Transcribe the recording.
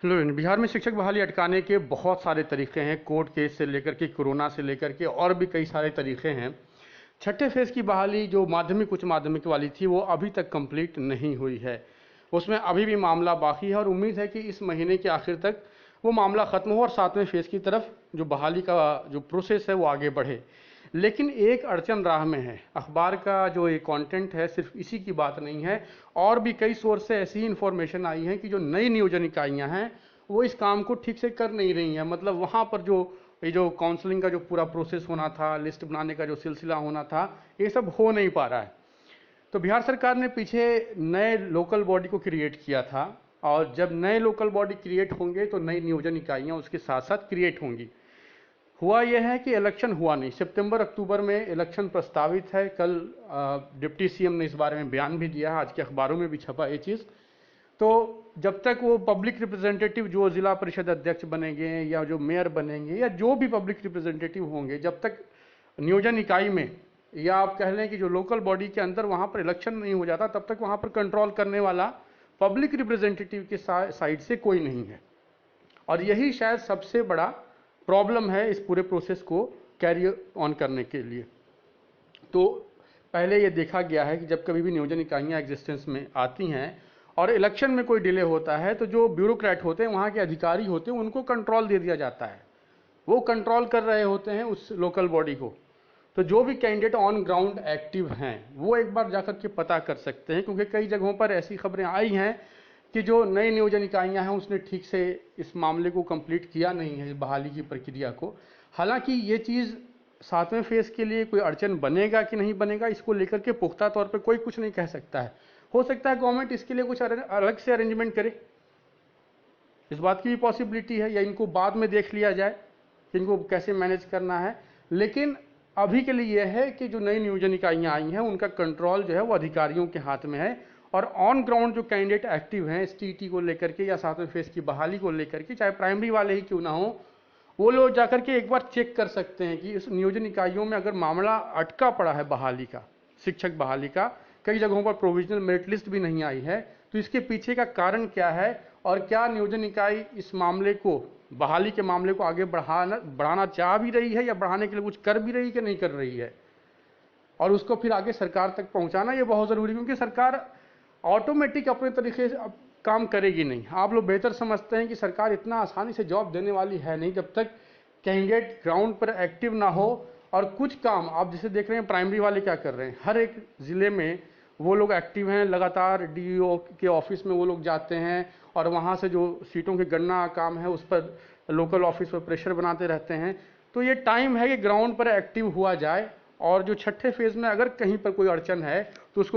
Hello, Bihar में शिक्षक बहाली अटकाने के बहुत सारे तरीके हैं। कोर्ट केस से लेकर के, कोरोना से लेकर के और भी कई सारे तरीके हैं। छठे फेज की बहाली जो माध्यमिक उच्च माध्यमिक वाली थी वो अभी तक कंप्लीट नहीं हुई है। उसमें अभी भी मामला बाकी है और उम्मीद है कि इस महीने के आखिर तक वो मामला ख़त्म हो और सातवें फेज की तरफ जो बहाली का जो प्रोसेस है वो आगे बढ़े। लेकिन एक अड़चन राह में है। अखबार का जो ये कंटेंट है सिर्फ इसी की बात नहीं है, और भी कई सोर्स से ऐसी इन्फॉर्मेशन आई है कि जो नई नियोजन इकाइयाँ हैं वो इस काम को ठीक से कर नहीं रही हैं। मतलब वहाँ पर जो ये जो काउंसलिंग का जो पूरा प्रोसेस होना था, लिस्ट बनाने का जो सिलसिला होना था, ये सब हो नहीं पा रहा है। तो बिहार सरकार ने पीछे नए लोकल बॉडी को क्रिएट किया था, और जब नए लोकल बॉडी क्रिएट होंगे तो नई नियोजन इकाइयाँ उसके साथ साथ क्रिएट होंगी। हुआ यह है कि इलेक्शन हुआ नहीं। सितंबर अक्टूबर में इलेक्शन प्रस्तावित है। कल डिप्टी सीएम ने इस बारे में बयान भी दिया है, आज के अखबारों में भी छपा ये चीज़। तो जब तक वो पब्लिक रिप्रेजेंटेटिव जो जिला परिषद अध्यक्ष बनेंगे या जो मेयर बनेंगे या जो भी पब्लिक रिप्रेजेंटेटिव होंगे, जब तक नियोजन इकाई में या आप कह लें कि जो लोकल बॉडी के अंदर वहाँ पर इलेक्शन नहीं हो जाता, तब तक वहाँ पर कंट्रोल करने वाला पब्लिक रिप्रेजेंटेटिव के साइड से कोई नहीं है। और यही शायद सबसे बड़ा प्रॉब्लम है इस पूरे प्रोसेस को कैरी ऑन करने के लिए। तो पहले ये देखा गया है कि जब कभी भी नियोजन इकाइयाँ एग्जिस्टेंस में आती हैं और इलेक्शन में कोई डिले होता है, तो जो ब्यूरोक्रेट होते हैं, वहाँ के अधिकारी होते हैं, उनको कंट्रोल दे दिया जाता है। वो कंट्रोल कर रहे होते हैं उस लोकल बॉडी को। तो जो भी कैंडिडेट ऑन ग्राउंड एक्टिव हैं वो एक बार जाकर के पता कर सकते हैं, क्योंकि कई जगहों पर ऐसी खबरें आई हैं कि जो नई नियोजन इकाइयाँ हैं उसने ठीक से इस मामले को कंप्लीट किया नहीं है, इस बहाली की प्रक्रिया को। हालांकि ये चीज़ सातवें फेज के लिए कोई अड़चन बनेगा कि नहीं बनेगा, इसको लेकर के पुख्ता तौर पर कोई कुछ नहीं कह सकता है। हो सकता है गवर्नमेंट इसके लिए कुछ अलग से अरेंजमेंट करे, इस बात की भी पॉसिबिलिटी है, या इनको बाद में देख लिया जाए कि इनको कैसे मैनेज करना है। लेकिन अभी के लिए यह है कि जो नई नियोजन इकाइयाँ आई हैं उनका कंट्रोल जो है वो अधिकारियों के हाथ में है, और ऑन ग्राउंड जो कैंडिडेट एक्टिव हैं एसटीटी को लेकर के या सातवें फेज की बहाली को लेकर के, चाहे प्राइमरी वाले ही क्यों ना हो, वो लोग जाकर के एक बार चेक कर सकते हैं कि इस नियोजन इकाइयों में अगर मामला अटका पड़ा है बहाली का, शिक्षक बहाली का, कई जगहों पर प्रोविजनल मेरिट लिस्ट भी नहीं आई है, तो इसके पीछे का कारण क्या है, और क्या नियोजन इकाई इस मामले को, बहाली के मामले को आगे बढ़ाना चाह भी रही है या बढ़ाने के लिए कुछ कर भी रही है कि नहीं कर रही है, और उसको फिर आगे सरकार तक पहुंचाना ये बहुत ज़रूरी है। क्योंकि सरकार ऑटोमेटिक अपने तरीके से अब काम करेगी नहीं। आप लोग बेहतर समझते हैं कि सरकार इतना आसानी से जॉब देने वाली है नहीं जब तक कैंडिडेट ग्राउंड पर एक्टिव ना हो। और कुछ काम आप जैसे देख रहे हैं प्राइमरी वाले क्या कर रहे हैं, हर एक ज़िले में वो लोग एक्टिव हैं, लगातार डीईओ के ऑफिस में वो लोग जाते हैं और वहाँ से जो सीटों की गणना काम है उस पर लोकल ऑफिस पर प्रेशर बनाते रहते हैं। तो ये टाइम है कि ग्राउंड पर एक्टिव हुआ जाए, और जो छठे फेज में अगर कहीं पर कोई अड़चन है तो उसको